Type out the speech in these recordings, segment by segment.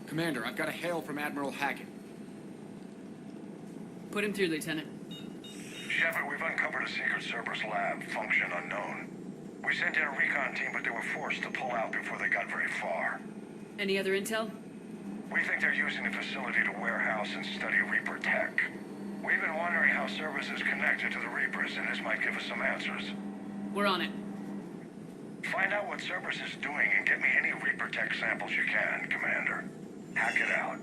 Commander, I've got a hail from Admiral Hackett. Put him through, Lieutenant. Shepard, we've uncovered a secret Cerberus lab, function unknown. We sent in a recon team, but they were forced to pull out before they got very far. Any other intel? We think they're using the facility to warehouse and study Reaper tech. We've been wondering how Cerberus is connected to the Reapers, and this might give us some answers. We're on it. Find out what Cerberus is doing and get me any Reaper tech samples you can, Commander. Hack it out.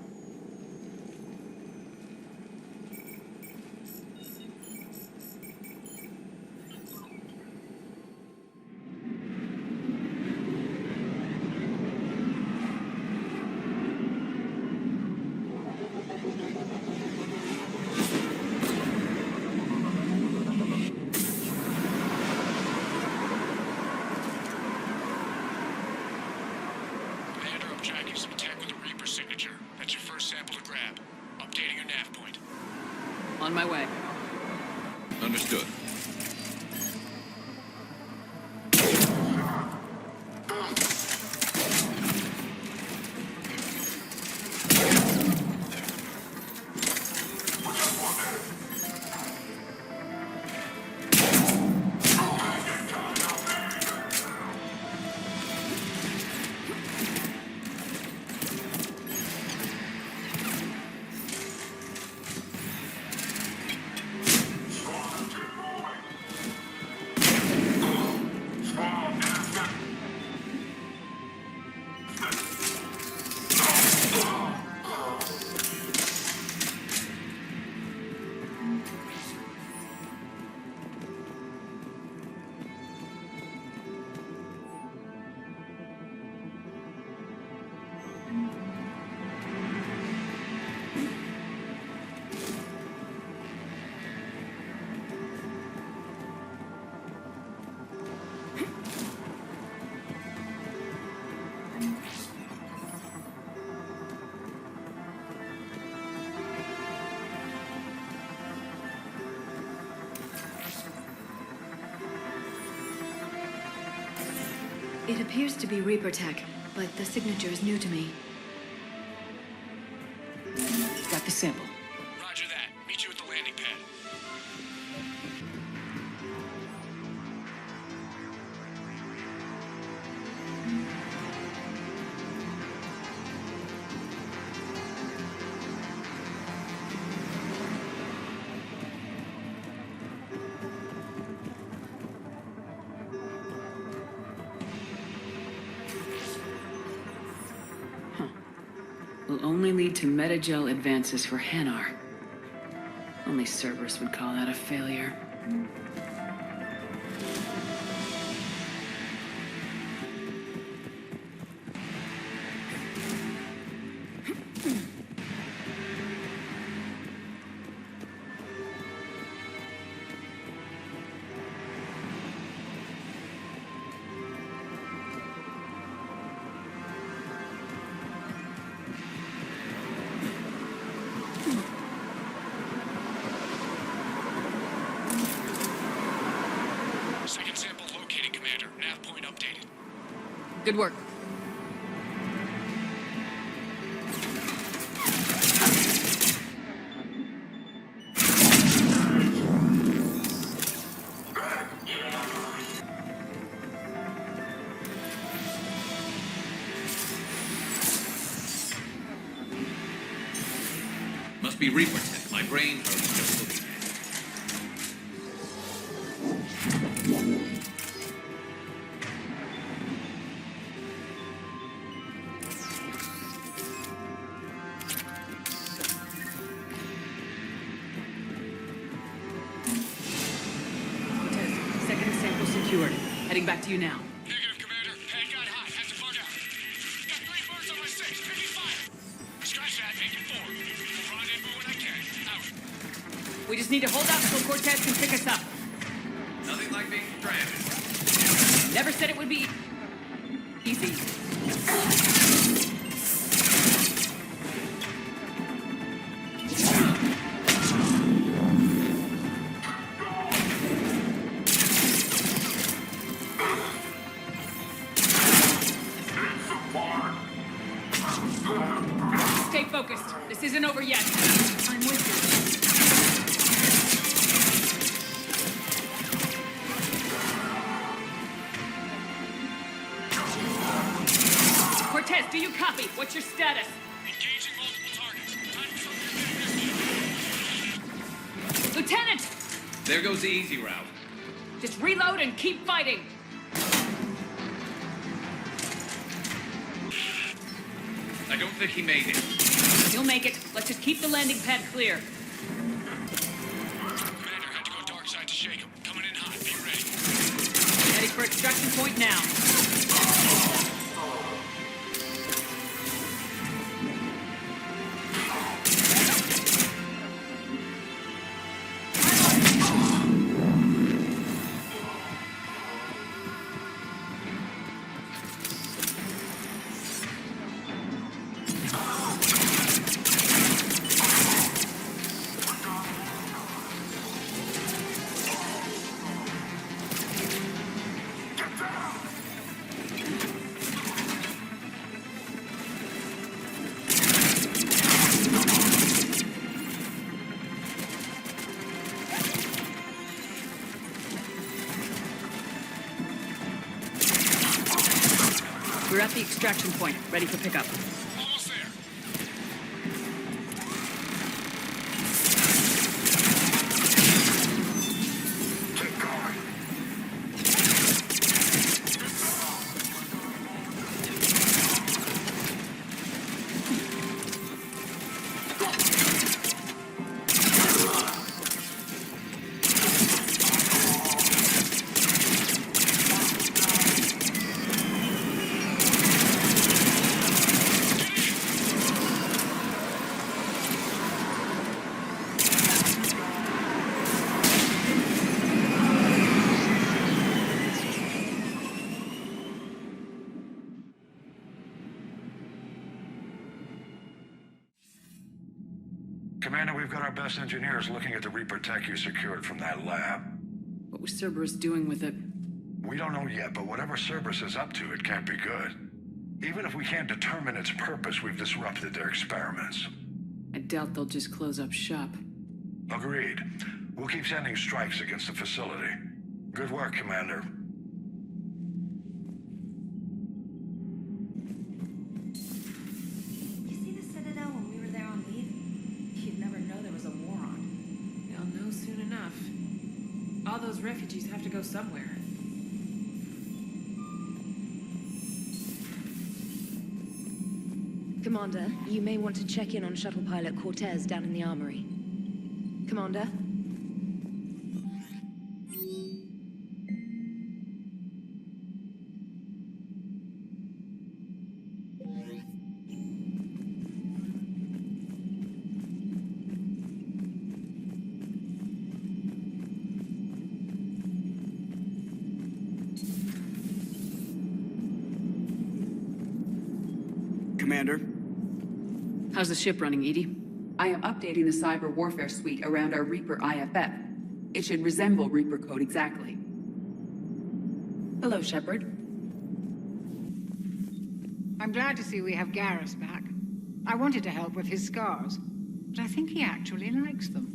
Tracking some tech with a Reaper signature. That's your first sample to grab. Updating your nav point. On my way. Understood. It appears to be Reaper tech, but the signature is new to me. Got the sample. Roger that. Meet you at the landing pad. Will only lead to metagel advances for Hanar. Only Cerberus would call that a failure. Second sample located, Commander. Nav point updated. Good work. Must be Reaper tech. My brain hurts just looking at it. Second sample secured. Heading back to you now. Negative, Commander. Pad got hot. Have to bug out. Got 3 birds on my 6. Taking fire. Scratch that. Making 4. Rendezvous when I can. Out. We just need to hold out until Cortez can pick us up. Nothing like being stranded. Never said it would be easy. It's a barn. focused. This isn't over yet. I'm with you. Cortez, do you copy? What's your status? Engaging multiple targets. Time for something to this. Lieutenant! There goes the easy route. Just reload and keep fighting. I don't think he made it. You'll make it. Let's just keep the landing pad clear. Commander had to go dark side to shake him. Coming in hot. Be ready. Heading for extraction point now. We're at the extraction point, ready for pickup. Almost there. Keep going. Commander, we've got our best engineers looking at the Reaper tech you secured from that lab. What was Cerberus doing with it? We don't know yet, but whatever Cerberus is up to, it can't be good. Even if we can't determine its purpose, we've disrupted their experiments. I doubt they'll just close up shop. Agreed. We'll keep sending strikes against the facility. Good work, Commander. You see the Citadel when we were there on leave? You'd never know there was a war on. They'll know soon enough. All those refugees have to go somewhere. Commander, you may want to check in on shuttle pilot Cortez down in the armory. Commander? Commander? How's the ship running, Edie? I am updating the cyber warfare suite around our Reaper IFF. It should resemble Reaper code exactly. Hello, Shepard. I'm glad to see we have Garrus back. I wanted to help with his scars, but I think he actually likes them.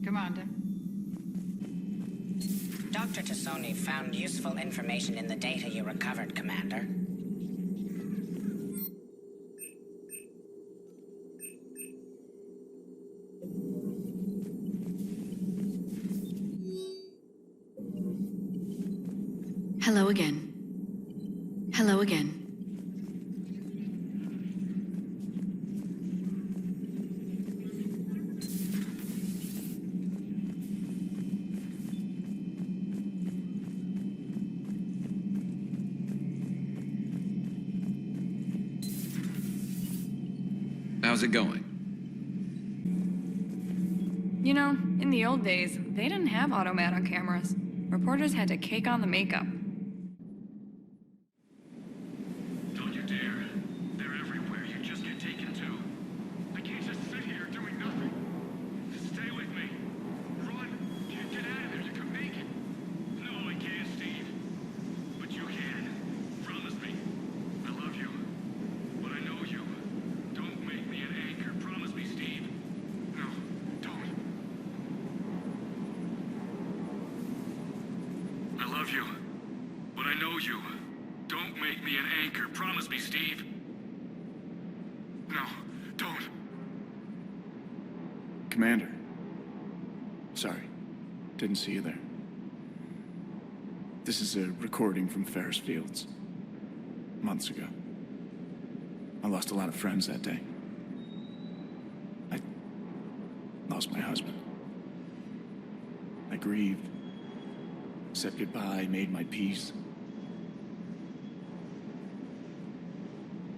Commander? Dr. Tassoni found useful information in the data you recovered, Commander. Hello again. Hello again. How's it going? You know, in the old days, they didn't have automat on cameras. Reporters had to cake on the makeup. Don't you dare. They're everywhere. You just get taken to. I can't just sit here doing nothing. Stay with me. Run. Get out of there. You can make it. No, I can't, Steve. But you can. Promise me. I love you. love you. But I know you. Don't make me an anchor. Promise me, Steve. No, don't. Commander. Sorry. Didn't see you there. This is a recording from Ferris Fields. Months ago. I lost a lot of friends that day. I lost my husband. I grieved. Said goodbye, made my peace.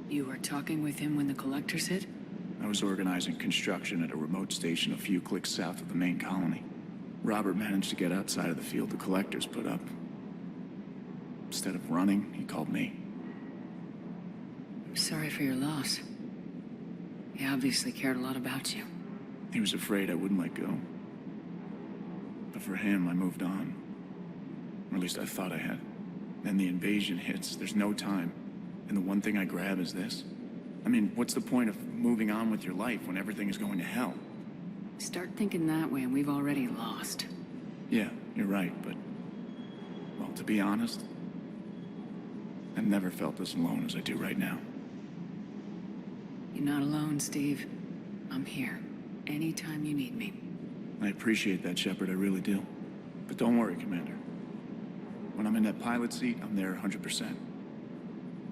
You were talking with him when the collectors hit? I was organizing construction at a remote station a few clicks south of the main colony. Robert managed to get outside of the field the collectors put up. Instead of running, he called me. I'm sorry for your loss. He obviously cared a lot about you. He was afraid I wouldn't let go. But for him, I moved on. Or at least I thought I had. Then the invasion hits, there's no time. And the one thing I grab is this. I mean, what's the point of moving on with your life when everything is going to hell? Start thinking that way and we've already lost. Yeah, you're right, but... well, to be honest, I've never felt as alone as I do right now. You're not alone, Steve. I'm here. Anytime you need me. I appreciate that, Shepard, I really do. But don't worry, Commander. When I'm in that pilot seat, I'm there 100%.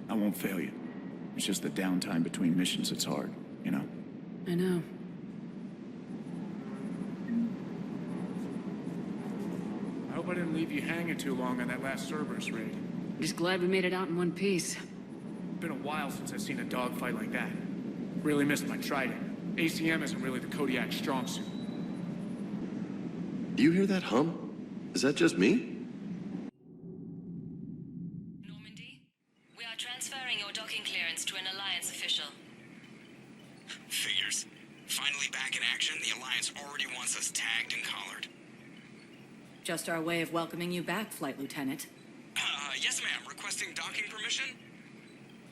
I won't fail you. It's just the downtime between missions that's hard, you know? I know. I hope I didn't leave you hanging too long on that last Cerberus raid. Just glad we made it out in one piece. Been a while since I've seen a dogfight like that. Really missed my trident. ACM isn't really the Kodiak strong suit. Do you hear that hum? Is that just me? Normandy, we are transferring your docking clearance to an Alliance official. Figures. Finally back in action, the Alliance already wants us tagged and collared. Just our way of welcoming you back, Flight Lieutenant. Yes, ma'am. Requesting docking permission?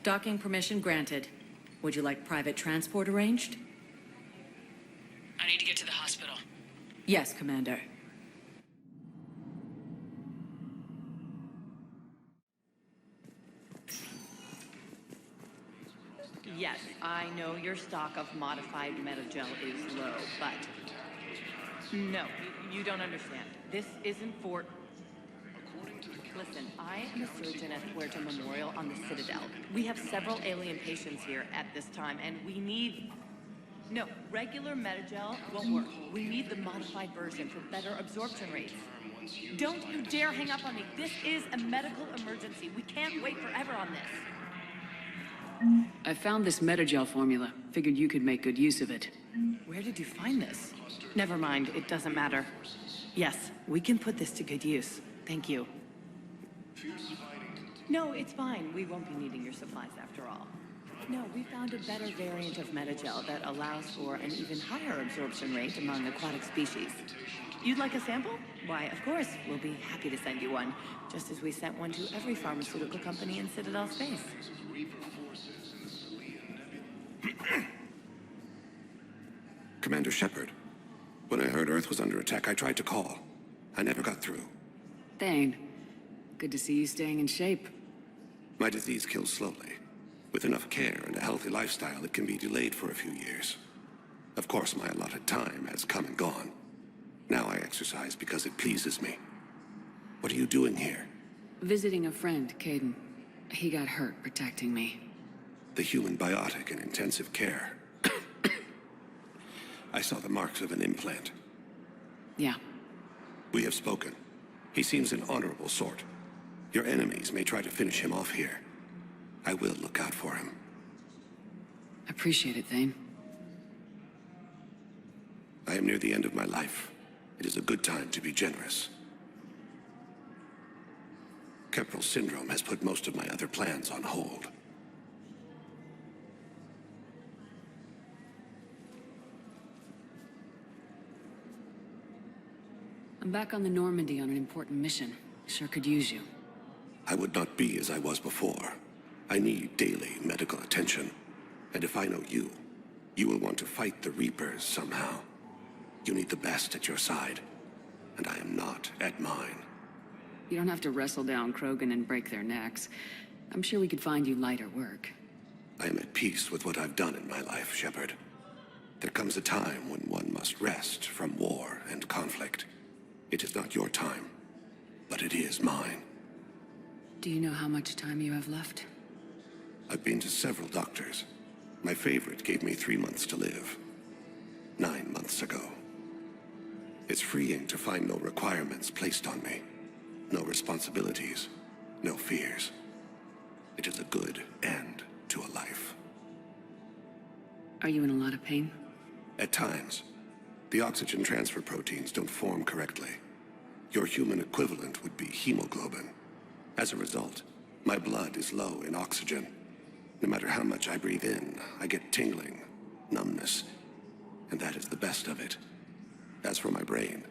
Docking permission granted. Would you like private transport arranged? I need to get to the hospital. Yes, Commander. Yes, I know your stock of modified metagel is low, but... no, you don't understand. This isn't for... Listen, I am a surgeon at Puerto Memorial on the Citadel. We have several alien patients here at this time, and we need... no, regular metagel won't work. We need the modified version for better absorption rates. Don't you dare hang up on me. This is a medical emergency. We can't wait forever on this. I found this metagel formula. Figured you could make good use of it. Where did you find this? Never mind, it doesn't matter. Yes, we can put this to good use. Thank you. No, it's fine. We won't be needing your supplies after all. No, we found a better variant of metagel that allows for an even higher absorption rate among aquatic species. You'd like a sample? Why, of course, we'll be happy to send you one, just as we sent one to every pharmaceutical company in Citadel space. Commander Shepard, when I heard Earth was under attack, I tried to call. I never got through. Thane, good to see you staying in shape. My disease kills slowly. With enough care and a healthy lifestyle, it can be delayed for a few years. Of course, my allotted time has come and gone. Now I exercise because it pleases me. What are you doing here? Visiting a friend, Caden. He got hurt protecting me. The human biotic in intensive care. I saw the marks of an implant. Yeah. We have spoken. He seems an honorable sort. Your enemies may try to finish him off here. I will look out for him. Appreciate it, Thane. I am near the end of my life. It is a good time to be generous. Kemperl syndrome has put most of my other plans on hold. I'm back on the Normandy on an important mission. Sure could use you. I would not be as I was before. I need daily medical attention. And if I know you, you will want to fight the Reapers somehow. You need the best at your side. And I am not at mine. You don't have to wrestle down Krogan and break their necks. I'm sure we could find you lighter work. I am at peace with what I've done in my life, Shepard. There comes a time when one must rest from war and conflict. It is not your time, but it is mine. Do you know how much time you have left? I've been to several doctors. My favorite gave me 3 months to live. 9 months ago. It's freeing to find no requirements placed on me. No responsibilities. No fears. It is a good end to a life. Are you in a lot of pain? At times. The oxygen transfer proteins don't form correctly. Your human equivalent would be hemoglobin. As a result, my blood is low in oxygen. No matter how much I breathe in, I get tingling, numbness, and that is the best of it. As for my brain,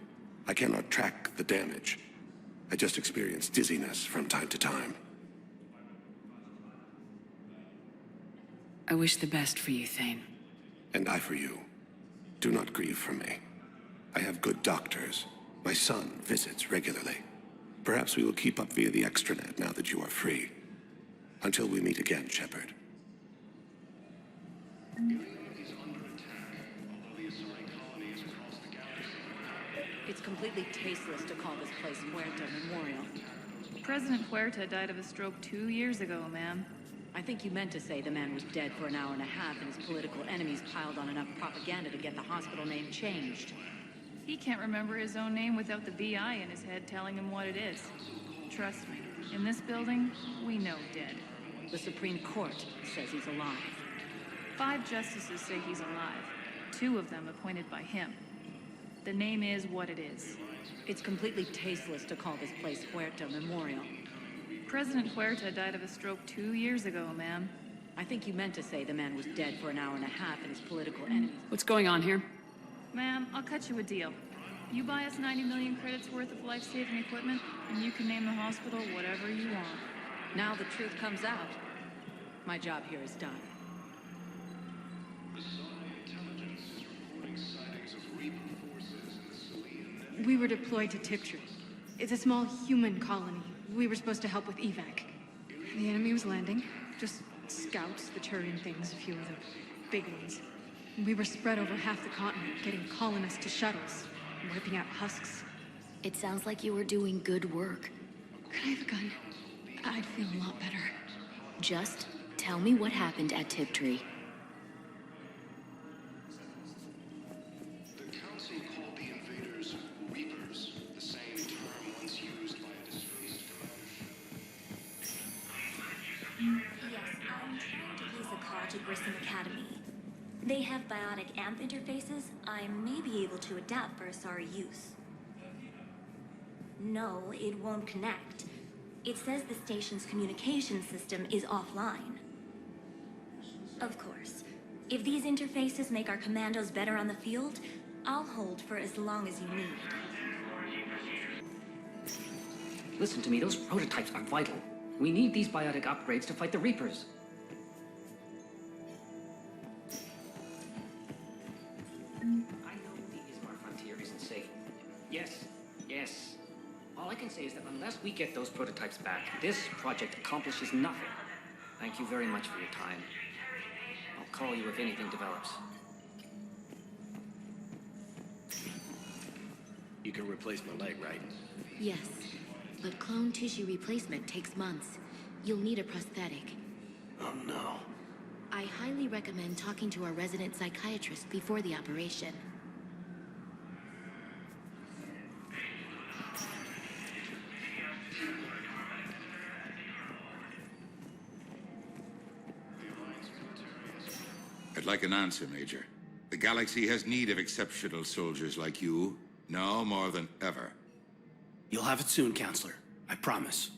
I cannot track the damage. I just experience dizziness from time to time. I wish the best for you, Thane. And I for you. Do not grieve for me. I have good doctors. My son visits regularly. Perhaps we will keep up via the extranet now that you are free. Until we meet again, Shepard. It's completely tasteless to call this place Huerta Memorial. President Huerta died of a stroke 2 years ago, ma'am. I think you meant to say the man was dead for an hour and a half and his political enemies piled on enough propaganda to get the hospital name changed. He can't remember his own name without the BI in his head telling him what it is. Trust me, in this building, we know dead. The Supreme Court says he's alive. 5 justices say he's alive. 2 of them appointed by him. The name is what it is. It's completely tasteless to call this place Huerta Memorial. President Huerta died of a stroke 2 years ago, ma'am. I think you meant to say the man was dead for an hour and a half and his political enemies. What's going on here? Ma'am, I'll cut you a deal. You buy us 90 million credits worth of life-saving equipment, and you can name the hospital whatever you want. Now the truth comes out. My job here is done. We were deployed to Tiptree. It's a small human colony. We were supposed to help with evac. The enemy was landing. Just scouts, the Turian things, a few of the big ones. We were spread over half the continent, getting colonists to shuttles, wiping out husks. It sounds like you were doing good work. Could I have a gun? I'd feel a lot better. Just tell me what happened at Tiptree. The Council called the invaders Reapers, the same term once used by a disgraced Yes, I'm trying to place a call to Grissom Academy. They have biotic amp interfaces I may be able to adapt for Asari use. No, it won't connect. It says the station's communication system is offline. Of course, if these interfaces make our commandos better on the field, I'll hold for as long as you need. Listen to me, those prototypes are vital. We need these biotic upgrades to fight the Reapers. I know the Ismar frontier isn't safe. Yes. All I can say is that unless we get those prototypes back, this project accomplishes nothing. Thank you very much for your time. I'll call you if anything develops. You can replace my leg, right? Yes, but clone tissue replacement takes months. You'll need a prosthetic. Oh no. I highly recommend talking to our resident psychiatrist before the operation. I'd like an answer, Major. The galaxy has need of exceptional soldiers like you, now more than ever. You'll have it soon, Counselor. I promise.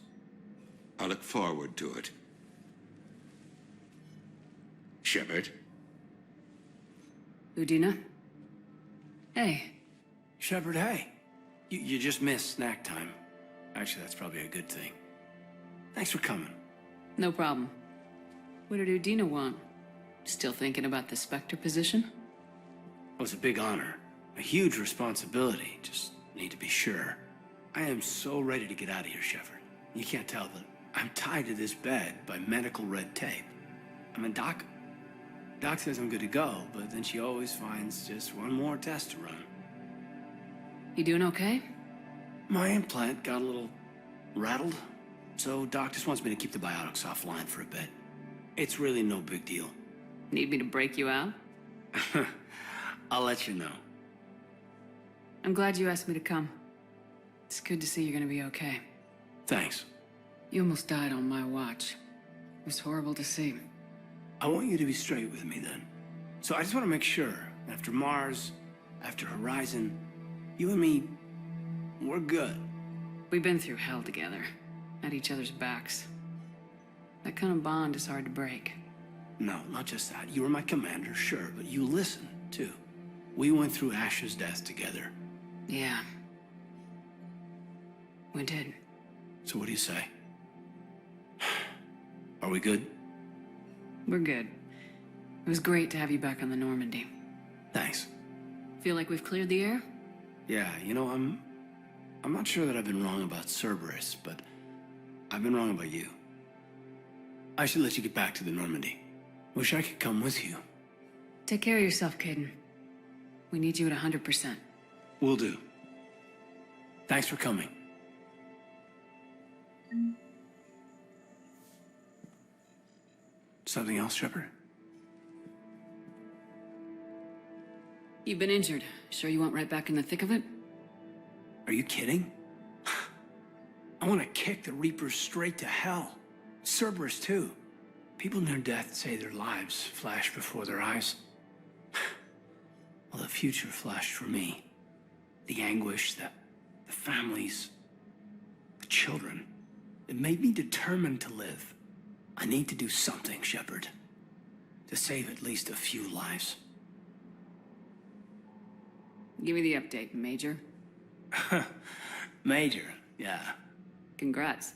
I look forward to it. Shepard? Udina? Hey. Shepard, hey. You just missed snack time. Actually, that's probably a good thing. Thanks for coming. No problem. What did Udina want? Still thinking about the Spectre position? It was a big honor. A huge responsibility. Just need to be sure. I am so ready to get out of here, Shepard. You can't tell, but I'm tied to this bed by medical red tape. I mean, Doc says I'm good to go, but then she always finds just one more test to run. You doing okay? My implant got a little rattled, so Doc just wants me to keep the biotics offline for a bit. It's really no big deal. Need me to break you out? I'll let you know. I'm glad you asked me to come. It's good to see you're gonna be okay. Thanks. You almost died on my watch. It was horrible to see. I want you to be straight with me then. So I just want to make sure, after Mars, after Horizon, you and me, we're good. We've been through hell together, at each other's backs. That kind of bond is hard to break. No, not just that. You were my commander, sure, but you listened, too. We went through Ash's death together. Yeah. We did. So what do you say? Are we good? We're good. It was great to have you back on the Normandy. Thanks. Feel like we've cleared the air? Yeah, you know, I'm not sure that I've been wrong about Cerberus, but I've been wrong about you. I should let you get back to the Normandy. Wish I could come with you. Take care of yourself, Caden. We need you at 100%. Will do. Thanks for coming. Something else, Shepard? You've been injured. Sure you want right back in the thick of it? Are you kidding? I want to kick the Reapers straight to hell. Cerberus, too. People near death say their lives flash before their eyes. Well, the future flashed for me. The anguish, the families, the children. It made me determined to live. I need to do something, Shepard. To save at least a few lives. Give me the update, Major. Major, yeah. Congrats.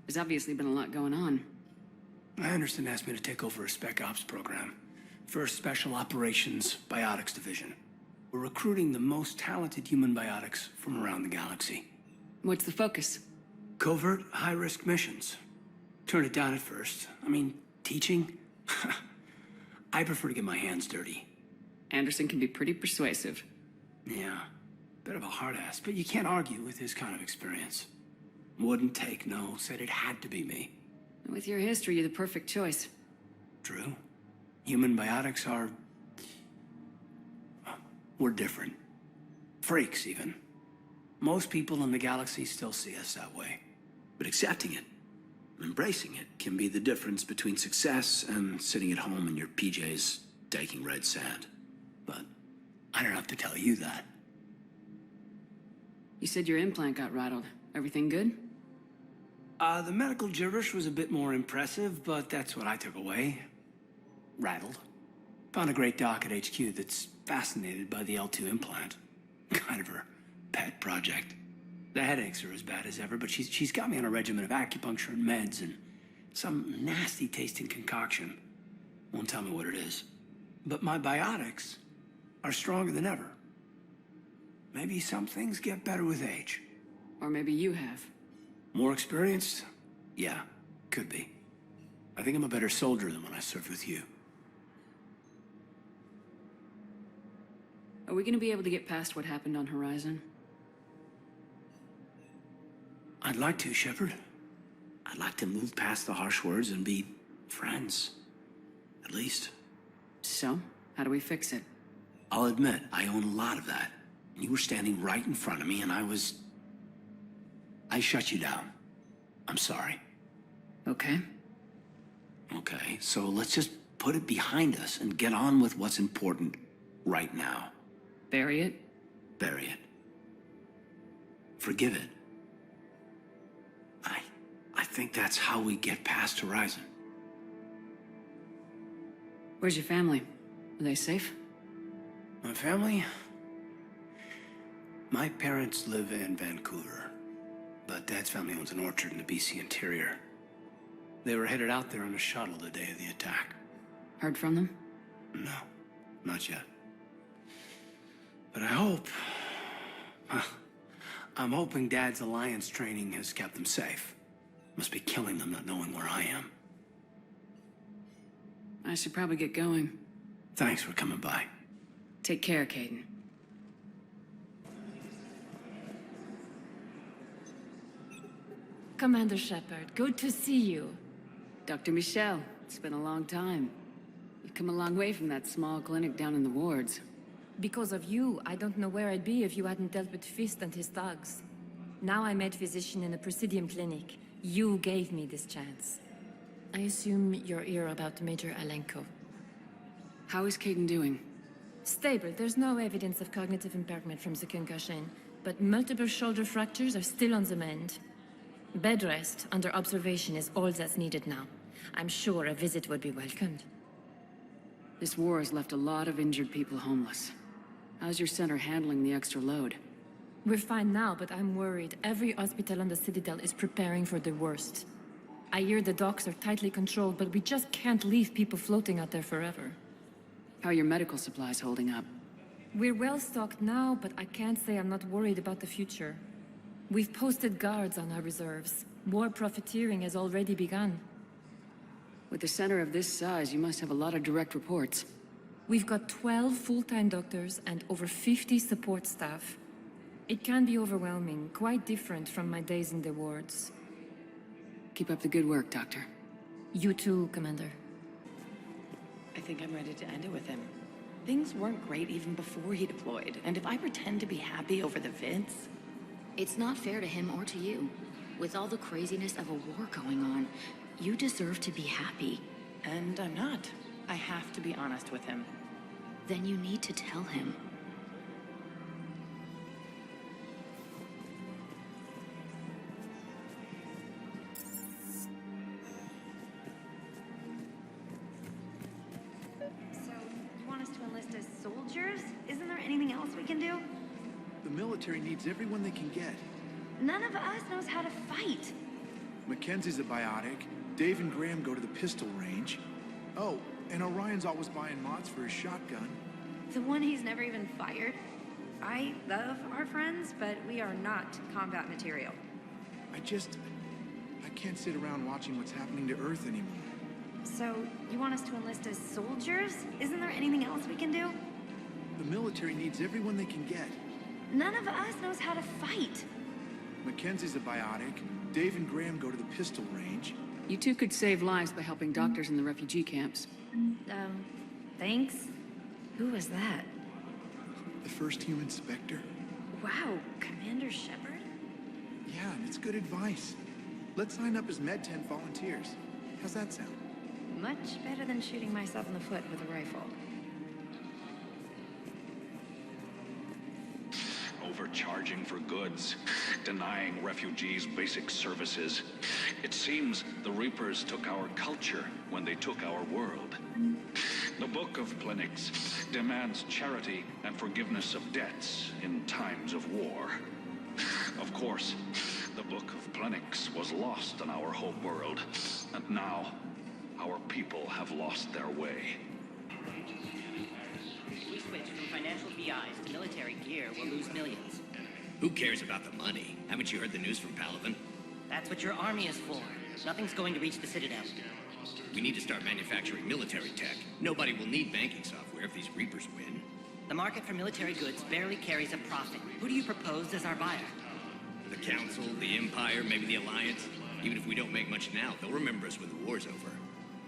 There's obviously been a lot going on. Anderson asked me to take over a Spec Ops program for a Special Operations Biotics Division. We're recruiting the most talented human biotics from around the galaxy. What's the focus? Covert, high-risk missions. Turned it down at first. I mean, teaching? I prefer to get my hands dirty. Anderson can be pretty persuasive. Yeah, bit of a hard ass, but you can't argue with his kind of experience. Wouldn't take no, said it had to be me. With your history, you're the perfect choice. True. Human biotics are... we're different. Freaks, even. Most people in the galaxy still see us that way. But accepting it, embracing it, can be the difference between success and sitting at home in your PJs taking red sand. But I don't have to tell you that. You said your implant got rattled. Everything good? The medical gibberish was a bit more impressive, but that's what I took away. Rattled. Found a great doc at HQ that's fascinated by the L2 implant. Kind of her pet project. The headaches are as bad as ever, but she's got me on a regimen of acupuncture and meds and some nasty-tasting concoction. Won't tell me what it is. But my biotics are stronger than ever. Maybe some things get better with age. Or maybe you have. More experienced? Yeah, could be. I think I'm a better soldier than when I served with you. Are we gonna be able to get past what happened on Horizon? I'd like to, Shepard. I'd like to move past the harsh words and be friends. At least. So, how do we fix it? I'll admit, I own a lot of that. You were standing right in front of me and I shut you down. I'm sorry. Okay. Okay, so let's just put it behind us and get on with what's important right now. Bury it? Bury it. Forgive it. I think that's how we get past Horizon. Where's your family? Are they safe? My family? My parents live in Vancouver, but Dad's family owns an orchard in the BC interior. They were headed out there on a shuttle the day of the attack. Heard from them? No, not yet. But I hope... I'm hoping Dad's Alliance training has kept them safe. Must be killing them not knowing where I am. I should probably get going. Thanks for coming by. Take care, Caden. Commander Shepard, good to see you. Dr. Michelle, it's been a long time. You've come a long way from that small clinic down in the wards. Because of you, I don't know where I'd be if you hadn't dealt with Fist and his thugs. Now I'm head physician in a Presidium clinic. You gave me this chance. I assume you're here about Major Alenko. How is Caden doing? Stable. There's no evidence of cognitive impairment from the concussion, but multiple shoulder fractures are still on the mend. Bed rest under observation is all that's needed now. I'm sure a visit would be welcomed. This war has left a lot of injured people homeless. How's your center handling the extra load? We're fine now, but I'm worried. Every hospital on the Citadel is preparing for the worst. I hear the docks are tightly controlled, but we just can't leave people floating out there forever. How are your medical supplies holding up? We're well stocked now, but I can't say I'm not worried about the future. We've posted guards on our reserves. War profiteering has already begun. With a center of this size, you must have a lot of direct reports. We've got 12 full-time doctors and over 50 support staff. It can be overwhelming, quite different from my days in the wards. Keep up the good work, Doctor. You too, Commander. I think I'm ready to end it with him. Things weren't great even before he deployed, and if I pretend to be happy over the vids... It's not fair to him or to you. With all the craziness of a war going on, you deserve to be happy. And I'm not. I have to be honest with him. Then you need to tell him. So, you want us to enlist as soldiers? Isn't there anything else we can do? The military needs everyone they can get. None of us knows how to fight. Mackenzie's a biotic. Dave and Graham go to the pistol range. Oh, and Orion's always buying mods for his shotgun. The one he's never even fired. I love our friends, but we are not combat material. I can't sit around watching what's happening to Earth anymore. So, you want us to enlist as soldiers? Isn't there anything else we can do? The military needs everyone they can get. None of us knows how to fight. Mackenzie's a biotic. Dave and Graham go to the pistol range. You two could save lives by helping doctors in the refugee camps. Thanks? Who was that? The first human Spectre. Wow, Commander Shepard? Yeah, and it's good advice. Let's sign up as Med-10 volunteers. How's that sound? Much better than shooting myself in the foot with a rifle. Overcharging for goods, denying refugees basic services. It seems the Reapers took our culture when they took our world. The Book of Plenix demands charity and forgiveness of debts in times of war. Of course, the Book of Plenix was lost in our home world, and now our people have lost their way. If we switch from financial VIs to military gear, we'll lose millions. Who cares about the money? Haven't you heard the news from Palaven? That's what your army is for. Nothing's going to reach the Citadel. We need to start manufacturing military tech. Nobody will need banking software if these Reapers win. The market for military goods barely carries a profit. Who do you propose as our buyer? The Council, the Empire, maybe the Alliance. Even if we don't make much now, they'll remember us when the war's over.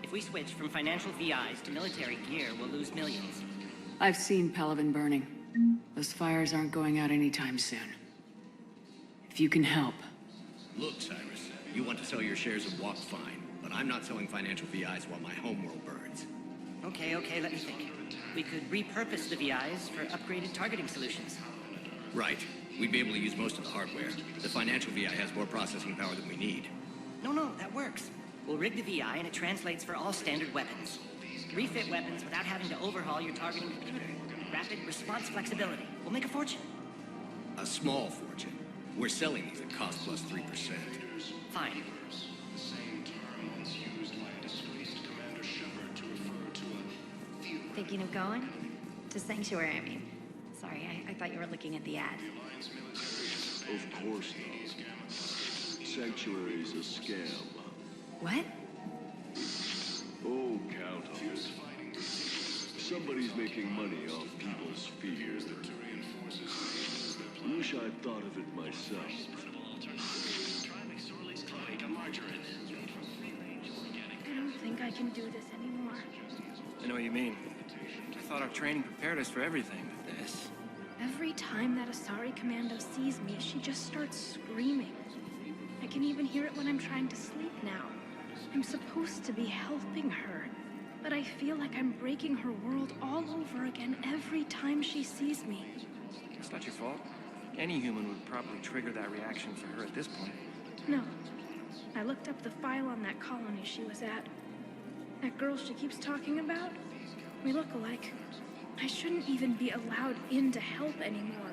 If we switch from financial VIs to military gear, we'll lose millions. I've seen Palaven burning. Those fires aren't going out anytime soon. If you can help. Look, Cyrus, you want to sell your shares of Walk, fine. But I'm not selling financial VIs while my homeworld burns. Okay, let me think. We could repurpose the VIs for upgraded targeting solutions. Right. We'd be able to use most of the hardware. The financial VI has more processing power than we need. No, that works. We'll rig the VI and it translates for all standard weapons. Refit weapons without having to overhaul your targeting computer. Rapid response flexibility. We'll make a fortune. A small fortune. We're selling these at cost plus 3%. Fine. Thinking of going? To Sanctuary, I mean. Sorry, I thought you were looking at the ad. Of course not. Sanctuary's a scam. What? Oh, count on it. Somebody's making money off people's fear. Wish I'd thought of it myself. I don't think I can do this anymore. I know what you mean. I thought our training prepared us for everything, but this... Every time that Asari Commando sees me, she just starts screaming. I can even hear it when I'm trying to sleep now. I'm supposed to be helping her, but I feel like I'm breaking her world all over again every time she sees me. It's not your fault. Any human would probably trigger that reaction for her at this point. No. I looked up the file on that colony she was at. That girl she keeps talking about? We look alike. I shouldn't even be allowed in to help anymore.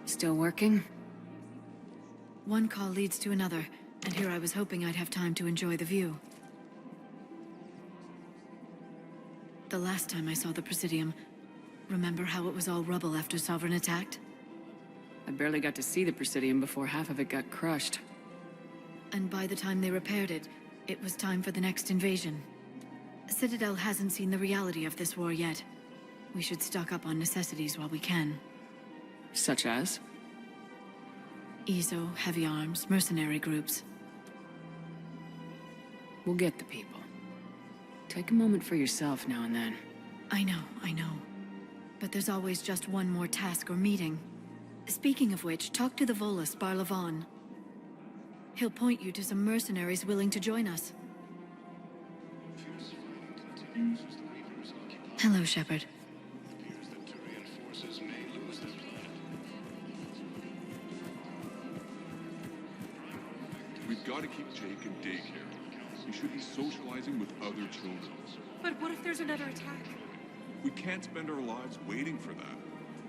Still working? One call leads to another, and here I was hoping I'd have time to enjoy the view. The last time I saw the Presidium, remember how it was all rubble after Sovereign attacked? I barely got to see the Presidium before half of it got crushed. And by the time they repaired it, it was time for the next invasion. Citadel hasn't seen the reality of this war yet. We should stock up on necessities while we can. Such as? ESO, heavy arms, mercenary groups. We'll get the people. Take a moment for yourself now and then. I know. But there's always just one more task or meeting. Speaking of which, talk to the Volus, Barlavon. He'll point you to some mercenaries willing to join us. Hello, Shepard. We've got to keep Jake in daycare. He should be socializing with other children. But what if there's another attack? We can't spend our lives waiting for that.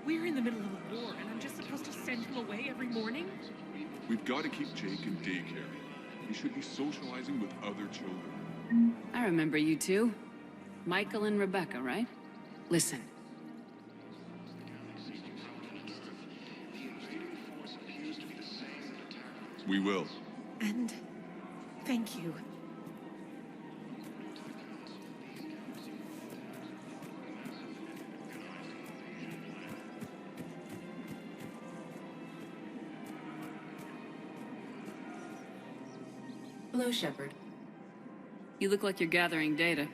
We're in the middle of a war, and I'm just supposed to send him away every morning? We've got to keep Jake in daycare. He should be socializing with other children. I remember you two. Michael and Rebecca, right? Listen. We will. And thank you. Hello, Shepard. You look like you're gathering data.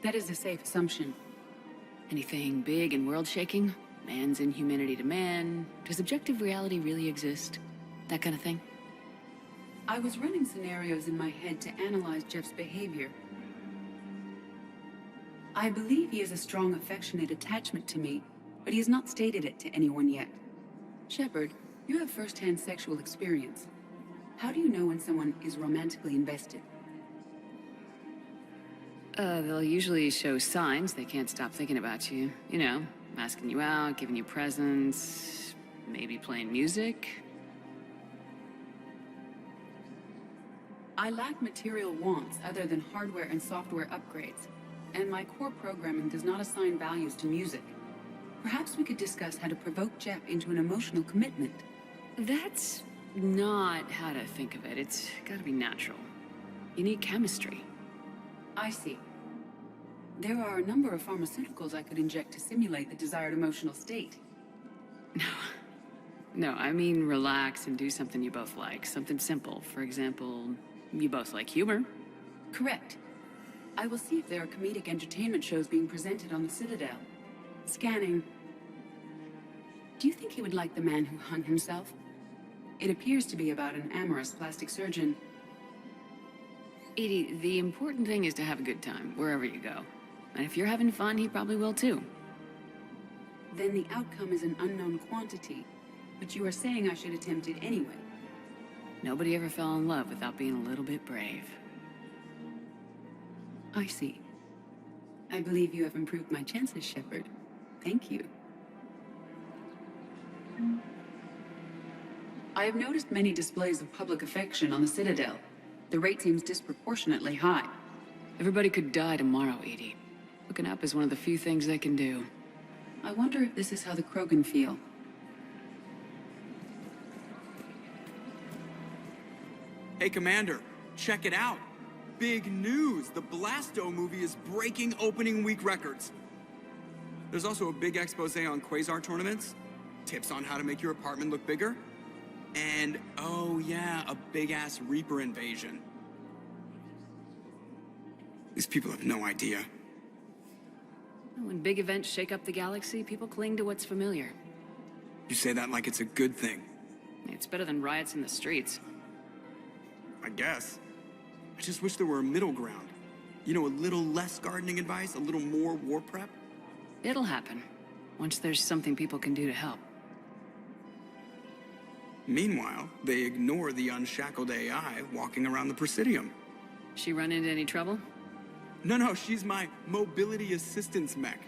That is a safe assumption. Anything big and world-shaking? Man's inhumanity to man? Does objective reality really exist? That kind of thing? I was running scenarios in my head to analyze Jeff's behavior. I believe he has a strong affectionate attachment to me, but he has not stated it to anyone yet. Shepard, you have first-hand sexual experience. How do you know when someone is romantically invested? They'll usually show signs they can't stop thinking about you. You know, asking you out, giving you presents, maybe playing music. I lack material wants other than hardware and software upgrades, and my core programming does not assign values to music. Perhaps we could discuss how to provoke Jeff into an emotional commitment. That's not how to think of it. It's gotta be natural. You need chemistry. I see. There are a number of pharmaceuticals I could inject to simulate the desired emotional state. No, I mean relax and do something you both like. Something simple. For example, you both like humor. Correct. I will see if there are comedic entertainment shows being presented on the Citadel. Scanning. Do you think he would like The Man Who Hung Himself? It appears to be about an amorous plastic surgeon. Edie, the important thing is to have a good time, wherever you go. And if you're having fun, he probably will too. Then the outcome is an unknown quantity. But you are saying I should attempt it anyway. Nobody ever fell in love without being a little bit brave. I see. I believe you have improved my chances, Shepard. Thank you. I have noticed many displays of public affection on the Citadel. The rate seems disproportionately high. Everybody could die tomorrow, Edie. Looking up is one of the few things they can do. I wonder if this is how the Krogan feel. Hey, Commander, check it out. Big news! The Blasto movie is breaking opening week records. There's also a big expose on quasar tournaments, tips on how to make your apartment look bigger, and, oh yeah, a big-ass Reaper invasion. These people have no idea. When big events shake up the galaxy, people cling to what's familiar. You say that like it's a good thing. It's better than riots in the streets. I guess. I just wish there were a middle ground. You know, a little less gardening advice, a little more war prep. It'll happen, once there's something people can do to help. Meanwhile, they ignore the unshackled AI walking around the Presidium. She run into any trouble? No, she's my mobility assistance mech.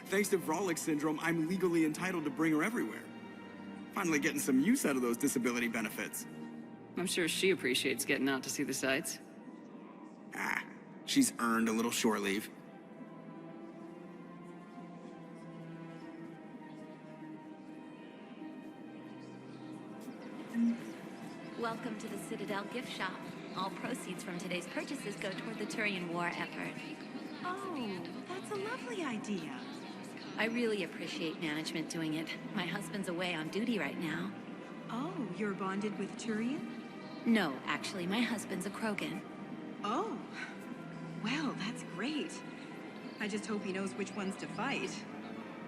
Thanks to Vrolic syndrome, I'm legally entitled to bring her everywhere. Finally getting some use out of those disability benefits. I'm sure she appreciates getting out to see the sights. Ah, she's earned a little shore leave. Welcome to the Citadel gift shop. All proceeds from today's purchases go toward the Turian war effort. Oh, that's a lovely idea. I really appreciate management doing it. My husband's away on duty right now. Oh, you're bonded with Turian? No, actually, my husband's a Krogan. Oh, well, that's great. I just hope he knows which ones to fight.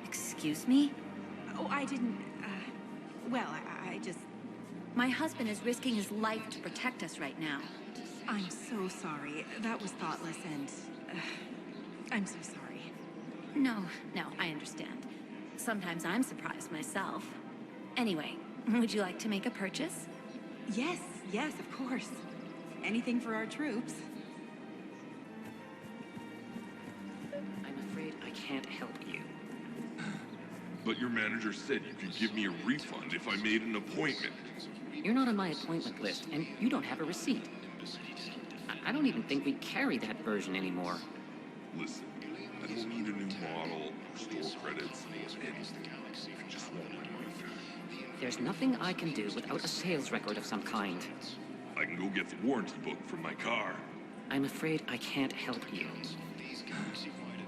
Excuse me? Oh, I didn't, well, I just... My husband is risking his life to protect us right now. I'm so sorry. That was thoughtless and... I'm so sorry. No, I understand. Sometimes I'm surprised myself. Anyway, would you like to make a purchase? Yes, of course. Anything for our troops. I'm afraid I can't help you. But your manager said you could give me a refund if I made an appointment. You're not on my appointment list, and you don't have a receipt. I don't even think we carry that version anymore. Listen, I don't need a new model, or store credits, or anything. I just want my money. There's nothing I can do without a sales record of some kind. I can go get the warranty book from my car. I'm afraid I can't help you.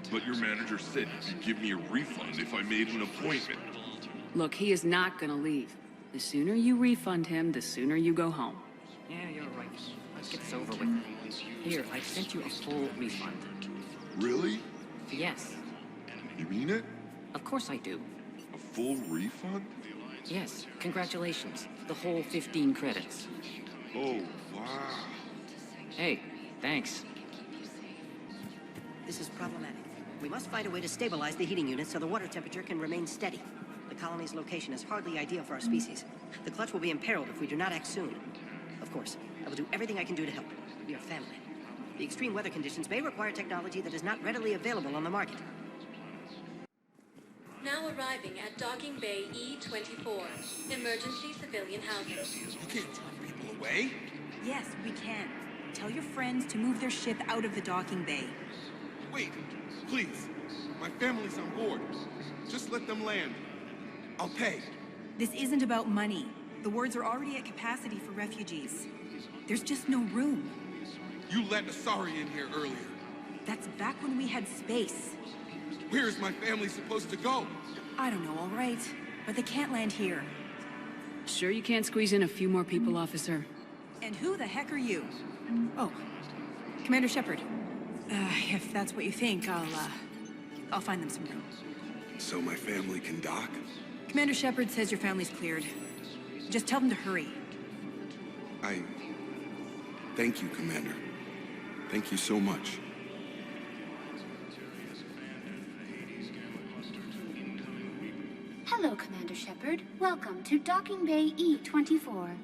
But your manager said you could give me a refund if I made an appointment. Look, he is not gonna leave. The sooner you refund him, the sooner you go home. Yeah, you're right. Let's get this over with. Here, I sent you a full refund. Really? Yes. You mean it? Of course I do. A full refund? Yes, congratulations. The whole 15 credits. Oh, wow. Hey, thanks. This is problematic. We must find a way to stabilize the heating unit so the water temperature can remain steady. The colony's location is hardly ideal for our species. The clutch will be imperiled if we do not act soon. Of course, I will do everything I can do to help. We are family. The extreme weather conditions may require technology that is not readily available on the market. Now arriving at Docking Bay E-24. Emergency civilian housing. You can't turn people away. Yes, we can. Tell your friends to move their ship out of the docking bay. Wait, please. My family's on board. Just let them land. I'll pay. This isn't about money. The wards are already at capacity for refugees. There's just no room. You let Asari in here earlier. That's back when we had space. Where is my family supposed to go? I don't know, all right. But they can't land here. Sure you can't squeeze in a few more people, officer? And who the heck are you? Oh, Commander Shepard. If that's what you think, I'll find them some room. So my family can dock? Commander Shepard says your family's cleared. Just tell them to hurry. Thank you, Commander. Thank you so much. Hello, Commander Shepard. Welcome to Docking Bay E-24.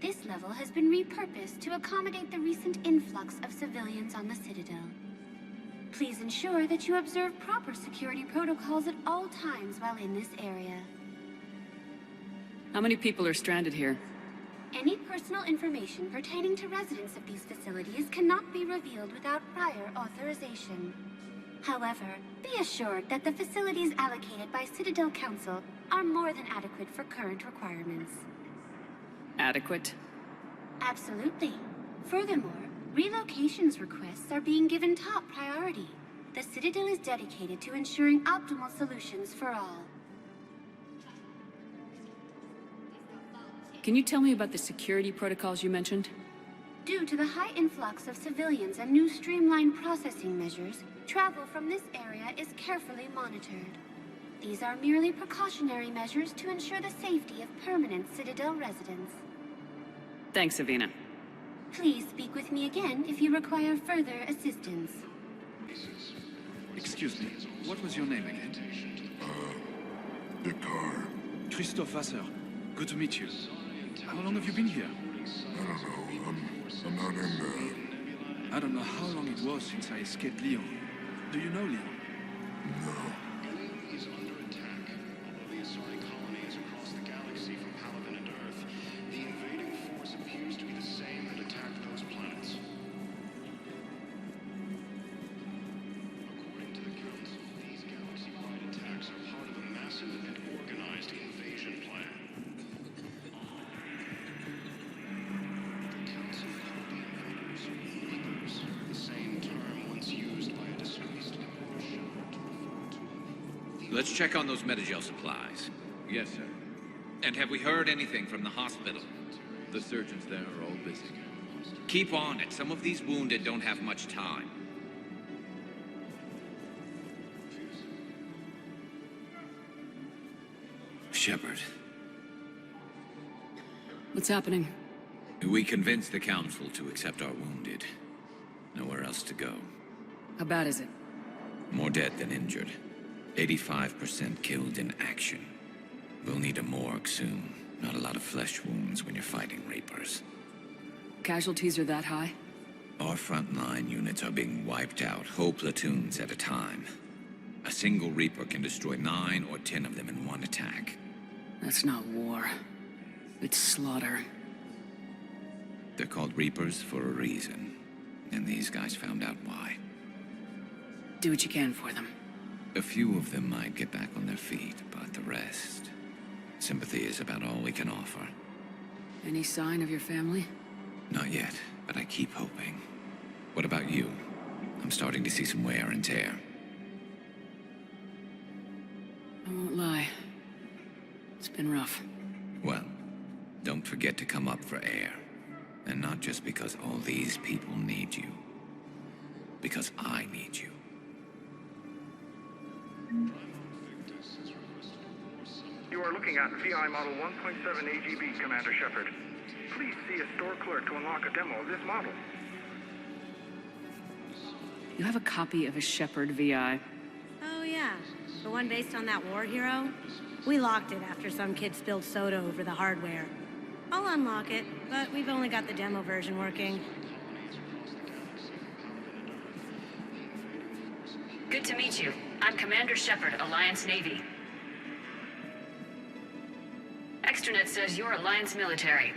This level has been repurposed to accommodate the recent influx of civilians on the Citadel. Please ensure that you observe proper security protocols at all times while in this area. How many people are stranded here? Any personal information pertaining to residents of these facilities cannot be revealed without prior authorization. However, be assured that the facilities allocated by Citadel Council are more than adequate for current requirements. Adequate? Absolutely. Furthermore, relocations requests are being given top priority. The Citadel is dedicated to ensuring optimal solutions for all. Can you tell me about the security protocols you mentioned? Due to the high influx of civilians and new streamlined processing measures, travel from this area is carefully monitored. These are merely precautionary measures to ensure the safety of permanent Citadel residents. Thanks, Savina. Please speak with me again if you require further assistance. Excuse me, what was your name again? Dakar. Christophe Vasseur. Good to meet you. How long have you been here? I don't know. I'm not in I don't know how long it was since I escaped Lyon. Do you know Lyon? No. Is under attack. Although the Asari colony is across the galaxy from Palaven and Earth, the invading force appears to be the same that attacked those planets. According to the Council, these galaxy-wide attacks are part of a massive and organized invasion plan. The Council called the invaders Reapers, the same term once used by a disgraced Emperor Shepard to refer to him. Let's check on those Metagel supplies. Yes, sir. And have we heard anything from the hospital? The surgeons there are all busy. Keep on it. Some of these wounded don't have much time. Shepard, What's happening? we convinced the Council to accept our wounded. Nowhere else to go. How bad is it? More dead than injured. 85% killed in action. We'll need a morgue soon. Not a lot of flesh wounds when you're fighting Reapers. Casualties are that high? Our frontline units are being wiped out, whole platoons at a time. A single Reaper can destroy 9 or 10 of them in one attack. That's not war. It's slaughter. They're called Reapers for a reason. And these guys found out why. Do what you can for them. A few of them might get back on their feet, but the rest... Sympathy is about all we can offer. Any sign of your family? Not yet, but I keep hoping. What about you? I'm starting to see some wear and tear. I won't lie. It's been rough. Well, don't forget to come up for air. And not just because all these people need you. Because I need you. You are looking at VI Model 1.7 AGB, Commander Shepard. Please see a store clerk to unlock a demo of this model. You have a copy of a Shepard VI. Oh yeah, the one based on that war hero? We locked it after some kid spilled soda over the hardware. I'll unlock it, but we've only got the demo version working. Good to meet you. I'm Commander Shepard, Alliance Navy. Extranet says you're Alliance military.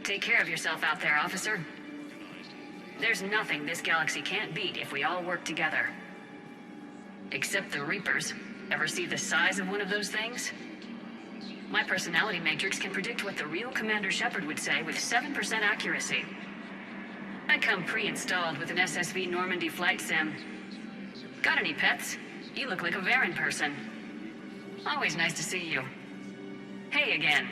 Take care of yourself out there, officer. There's nothing this galaxy can't beat if we all work together. Except the Reapers. Ever see the size of one of those things? My personality matrix can predict what the real Commander Shepard would say with 7% accuracy. I come pre-installed with an SSV Normandy flight sim. Got any pets? You look like a Varen person. Always nice to see you. Hey again.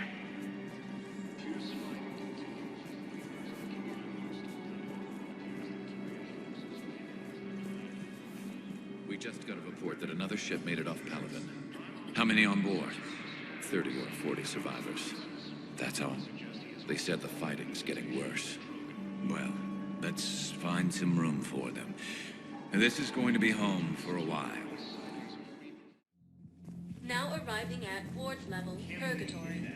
We just got a report that another ship made it off Palaven. How many on board? 30 or 40 survivors. That's all. They said the fighting's getting worse. Well, let's find some room for them. This is going to be home for a while. Now arriving at ward level purgatory.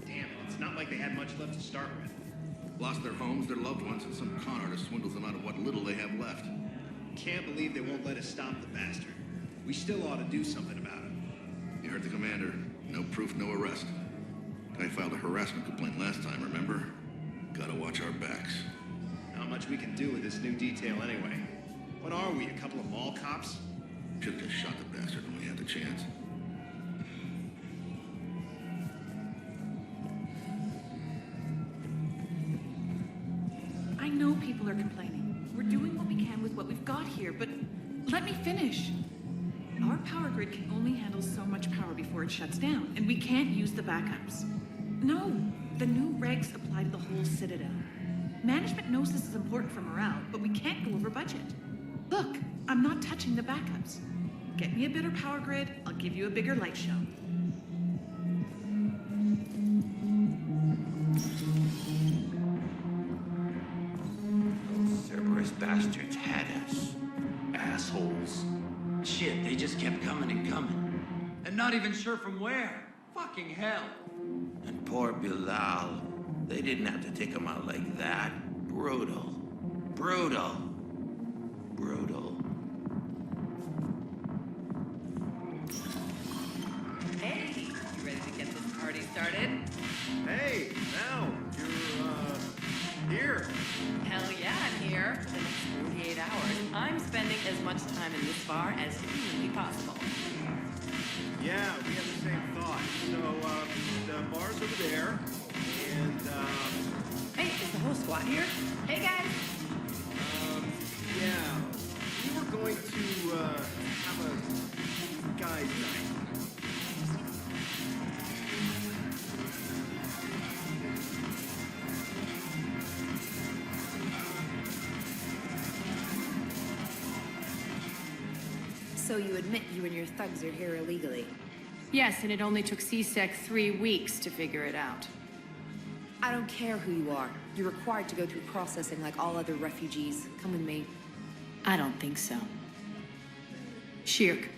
Damn, it's not like they had much left to start with. Lost their homes, their loved ones, and some con artist swindles them out of what little they have left. Can't believe they won't let us stop the bastard. We still ought to do something about it. You heard the commander. No proof, no arrest. Guy filed a harassment complaint last time, remember? Gotta watch our backs. Not much we can do with this new detail anyway. What are we, a couple of mall cops? Should've just shot the bastard when we had the chance. I know people are complaining. We're doing what we can with what we've got here, but let me finish. Our power grid can only handle so much power before it shuts down, and we can't use the backups. No, the new regs apply to the whole Citadel. Management knows this is important for morale, but we can't go over budget. Look, I'm not touching the backups. Get me a better power grid, I'll give you a bigger light show. Cerberus bastards had us. Assholes. Shit, they just kept coming and coming. And not even sure from where. Fucking hell. And poor Bilal. They didn't have to take him out like that. Brutal. Brutal. Brutal. Hey, you ready to get this party started? Hey, now, you're, here. Hell yeah, I'm here. For the next 48 hours, I'm spending as much time in this bar as humanly possible. Yeah, we have the same thought. So, the bar's over there, and, Hey, is the whole squad here? Hey, guys! yeah, we were going to, have a guys' night. So you admit you and your thugs are here illegally? Yes, and it only took C-Sec 3 weeks to figure it out. I don't care who you are. You're required to go through processing like all other refugees. Come with me. I don't think so. Shirk,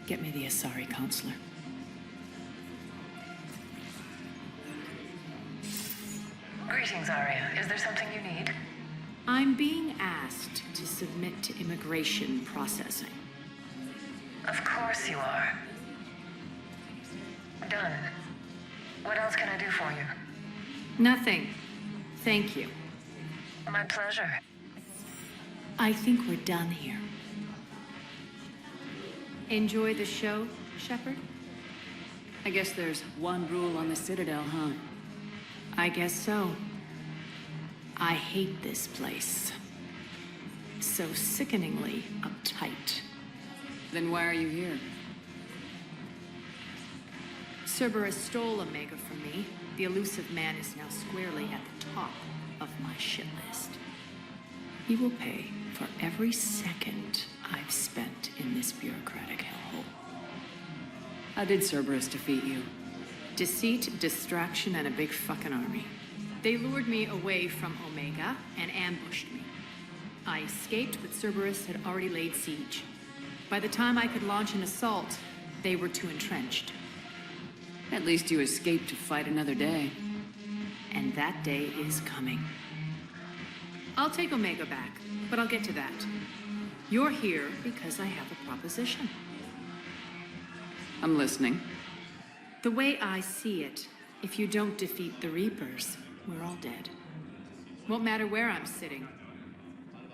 get me the Asari counselor. Greetings, Arya. Is there something you need? I'm being asked to submit to immigration processing. Of course you are. Done. What else can I do for you? Nothing. Thank you. My pleasure. I think we're done here. Enjoy the show, Shepard? I guess there's one rule on the Citadel, huh? I guess so. I hate this place. So sickeningly uptight. Then why are you here? Cerberus stole Omega from me. The elusive man is now squarely at the top of my shit list. He will pay for every second I've spent in this bureaucratic hellhole. How did Cerberus defeat you? Deceit, distraction, and a big fucking army. They lured me away from Omega and ambushed me. I escaped, but Cerberus had already laid siege. By the time I could launch an assault, they were too entrenched. At least you escaped to fight another day. And that day is coming. I'll take Omega back, but I'll get to that. You're here because I have a proposition. I'm listening. The way I see it, if you don't defeat the Reapers, we're all dead. Won't matter where I'm sitting.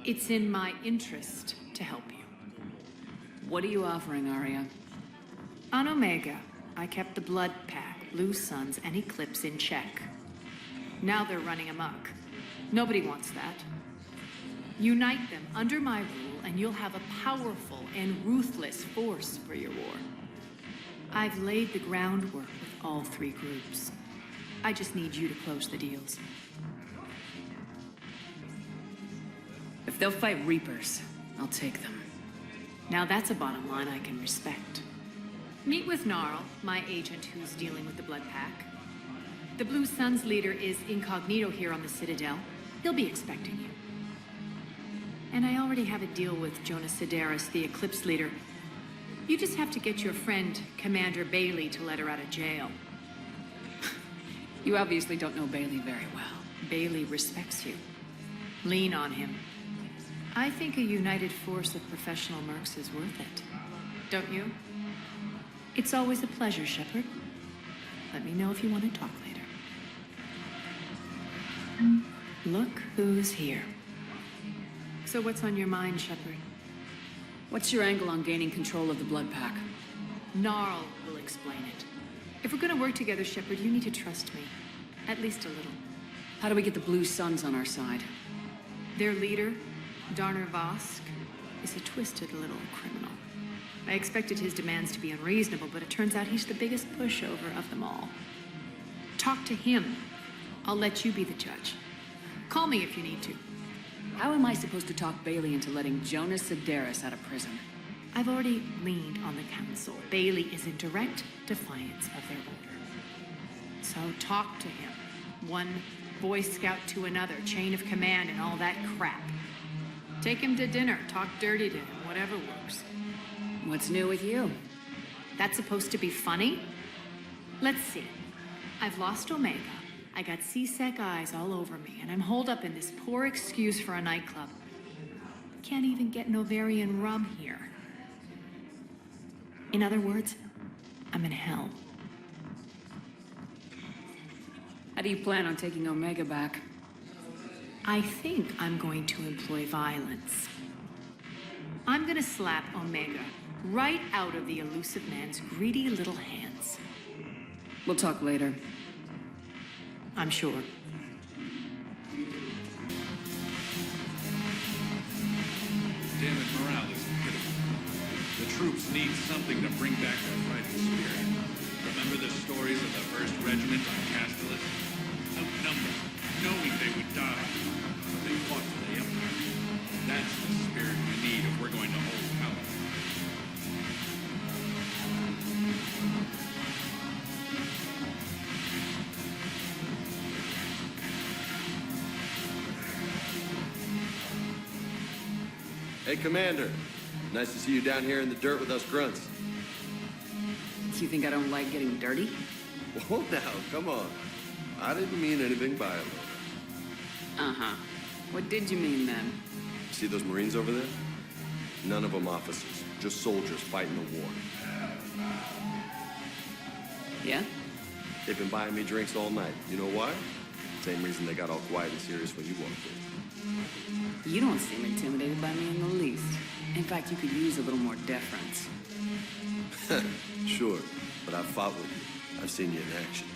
It's in my interest to help you. What are you offering, Arya? On Omega, I kept the Blood Pack, Blue Suns, and Eclipse in check. Now they're running amok. Nobody wants that. Unite them under my rule, and you'll have a powerful and ruthless force for your war. I've laid the groundwork with all three groups. I just need you to close the deals. If they'll fight Reapers, I'll take them. Now that's a bottom line I can respect. Meet with Gnarl, my agent who's dealing with the Blood Pack. The Blue Suns leader is incognito here on the Citadel. He'll be expecting you. And I already have a deal with Jonas Cerberus, the Eclipse leader. You just have to get your friend, Commander Bailey, to let her out of jail. You obviously don't know Bailey very well. Bailey respects you. Lean on him. I think a united force of professional mercs is worth it. Don't you? It's always a pleasure, Shepard. Let me know if you want to talk later. Look who's here. So what's on your mind, Shepard? What's your angle on gaining control of the blood pack? Gnarl will explain it. If we're gonna work together, Shepard, you need to trust me. At least a little. How do we get the Blue Suns on our side? Their leader, Darner Vosk, is a twisted little criminal. I expected his demands to be unreasonable, but it turns out he's the biggest pushover of them all. Talk to him. I'll let you be the judge. Call me if you need to. How am I supposed to talk Bailey into letting Jonas Cerberus out of prison? I've already leaned on the council. Bailey is in direct defiance of their order. So talk to him. One Boy Scout to another, chain of command and all that crap. Take him to dinner, talk dirty to him, whatever works. What's new with you? That's supposed to be funny? Let's see. I've lost Omega. I got C-Sec eyes all over me, and I'm holed up in this poor excuse for a nightclub. Can't even get an ovarian rub here. In other words, I'm in hell. How do you plan on taking Omega back? I think I'm going to employ violence. I'm gonna slap Omega right out of the elusive man's greedy little hands. We'll talk later. I'm sure. Damn it, morale is pitiful. The troops need something to bring back their fighting spirit. Remember the stories of the 1st Regiment on Castellus? Outnumbered, knowing they would die. But they fought to the Empire. That's the spirit we need if we're going to hold power. Hey, Commander. Nice to see you down here in the dirt with us grunts. Do you think I don't like getting dirty? Whoa, now, come on. I didn't mean anything by it. Uh-huh. What did you mean then? See those Marines over there? None of them officers, just soldiers fighting the war. Yeah? They've been buying me drinks all night. You know why? Same reason they got all quiet and serious when you walked in. You don't seem intimidated by me in the least. In fact, you could use a little more deference. Sure, but I've fought with you. I've seen you in action.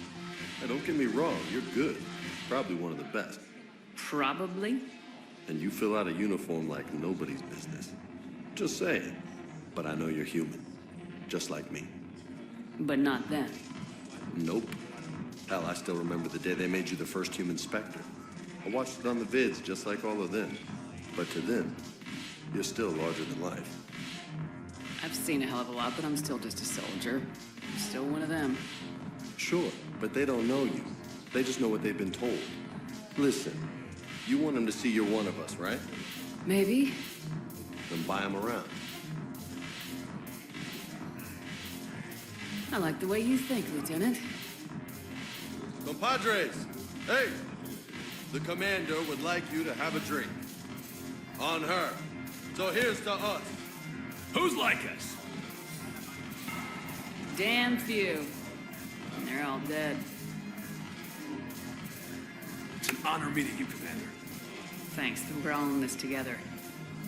Now, don't get me wrong, you're good. Probably one of the best. Probably? And you fill out a uniform like nobody's business. Just saying. But I know you're human. Just like me. But not then. Nope. Hell, I still remember the day they made you the first human Spectre. I watched it on the vids, just like all of them. But to them, you're still larger than life. I've seen a hell of a lot, but I'm still just a soldier. I'm still one of them. Sure, but they don't know you. They just know what they've been told. Listen, you want them to see you're one of us, right? Maybe. Then buy them around. I like the way you think, Lieutenant. Compadres, hey! The commander would like you to have a drink. On her. So here's to us. Who's like us? Damn few. And they're all dead. It's an honor meeting you, Commander. Thanks, that we're all in this together.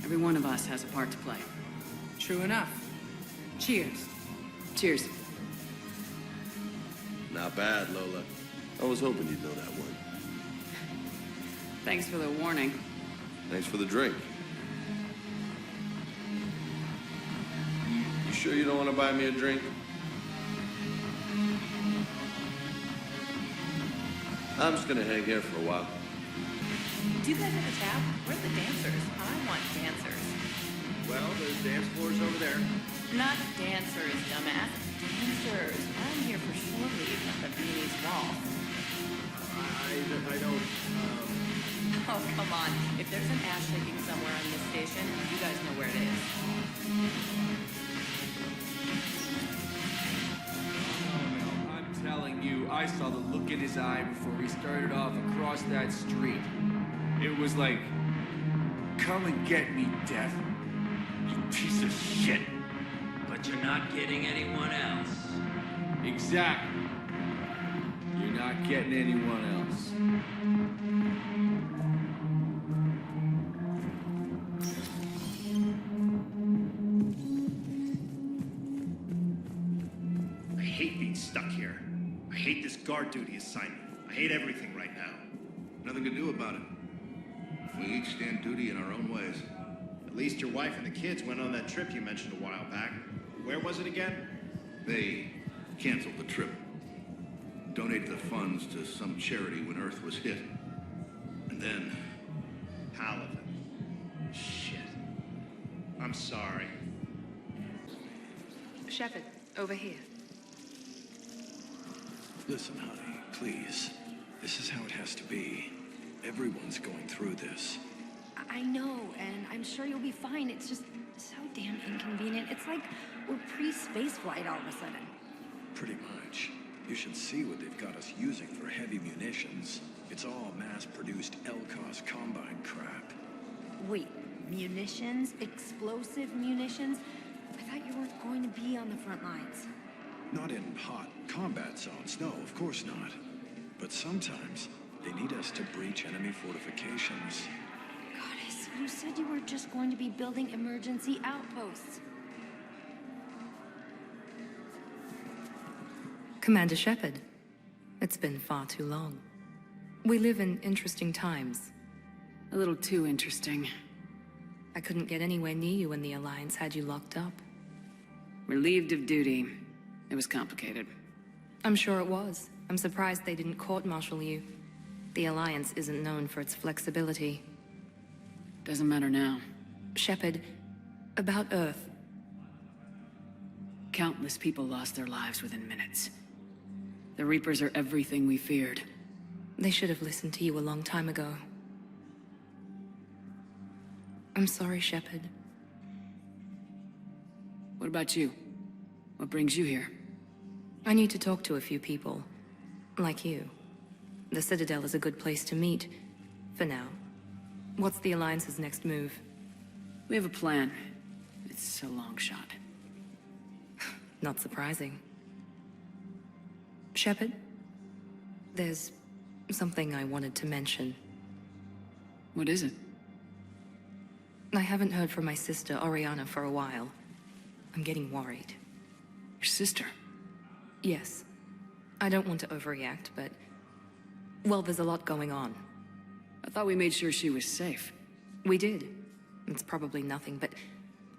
Every one of us has a part to play. True enough. Cheers. Cheers. Not bad, Lola. I was hoping you'd know that one. Thanks for the warning. Thanks for the drink. You sure you don't want to buy me a drink? I'm just gonna hang here for a while. Do you guys have a tab? Where's the dancers? I want dancers. Well, there's dance floors over there. Not dancers, dumbass. Dancers. I'm here for shore leave, not the Viennese waltz. I don't, Oh, come on. If there's an ass shaking somewhere on this station, you guys know where it is. I'm telling you, I saw the look in his eye before we started off across that street. It was like Come and get me, Death. You piece of shit. But you're not getting anyone else. Exactly. You're not getting anyone else. I hate being stuck here. I hate this guard duty assignment. I hate everything right now. Nothing to do about it. We each stand duty in our own ways. At least your wife and the kids went on that trip you mentioned a while back. Where was it again? They canceled the trip. Donated the funds to some charity when Earth was hit. And then... Paladin. Shit. I'm sorry. Shepard, over here. Listen, honey, please. This is how it has to be. Everyone's going through this. I know, and I'm sure you'll be fine. It's just so damn inconvenient. It's like we're pre-space flight all of a sudden. Pretty much. You should see what they've got us using for heavy munitions. It's all mass-produced LCOS combine crap. Wait, munitions? Explosive munitions? I thought you weren't going to be on the front lines. Not in hot combat zones, no, of course not. But sometimes they need us to breach enemy fortifications. Goddess, you said you were just going to be building emergency outposts. Commander Shepard, it's been far too long. We live in interesting times. A little too interesting. I couldn't get anywhere near you when the Alliance had you locked up. Relieved of duty. It was complicated. I'm sure it was. I'm surprised they didn't court-martial you. The Alliance isn't known for its flexibility. Doesn't matter now. Shepard, about Earth. Countless people lost their lives within minutes. The Reapers are everything we feared. They should have listened to you a long time ago. I'm sorry, Shepard. What about you? What brings you here? I need to talk to a few people. Like you. The Citadel is a good place to meet. For now. What's the Alliance's next move? We have a plan. It's a long shot. Not surprising. Shepard? There's something I wanted to mention. What is it? I haven't heard from my sister, Oriana, for a while. I'm getting worried. Your sister? Yes. I don't want to overreact, but... well, there's a lot going on. I thought we made sure she was safe. We did. It's probably nothing, but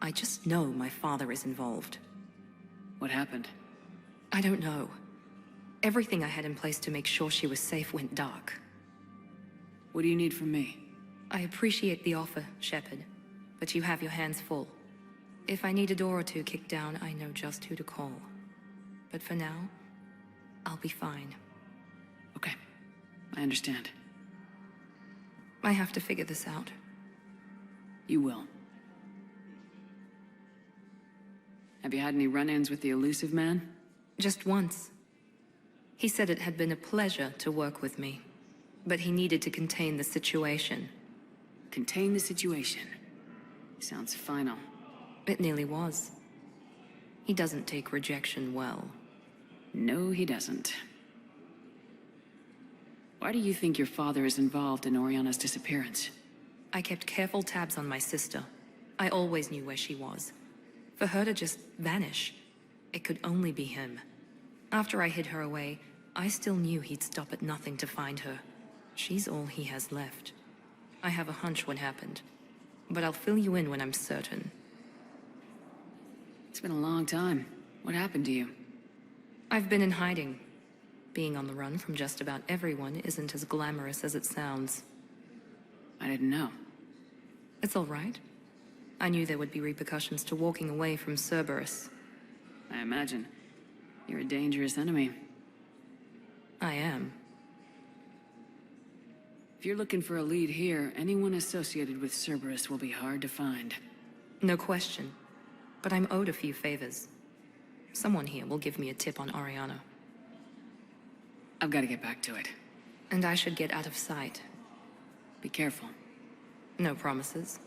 I just know my father is involved. What happened? I don't know. Everything I had in place to make sure she was safe went dark. What do you need from me? I appreciate the offer, Shepard, but you have your hands full. If I need a door or two kicked down, I know just who to call. But for now, I'll be fine. Okay, I understand. I have to figure this out. You will. Have you had any run-ins with the elusive man? Just once. He said it had been a pleasure to work with me, but he needed to contain the situation. Contain the situation? Sounds final. It nearly was. He doesn't take rejection well. No, he doesn't. Why do you think your father is involved in Oriana's disappearance? I kept careful tabs on my sister. I always knew where she was. For her to just vanish, it could only be him. After I hid her away, I still knew he'd stop at nothing to find her. She's all he has left. I have a hunch what happened, but I'll fill you in when I'm certain. It's been a long time. What happened to you? I've been in hiding. Being on the run from just about everyone isn't as glamorous as it sounds. I didn't know. It's all right. I knew there would be repercussions to walking away from Cerberus. I imagine. You're a dangerous enemy. I am. If you're looking for a lead here, anyone associated with Cerberus will be hard to find. No question. But I'm owed a few favors. Someone here will give me a tip on Oriana. I've got to get back to it. And I should get out of sight. Be careful. No promises.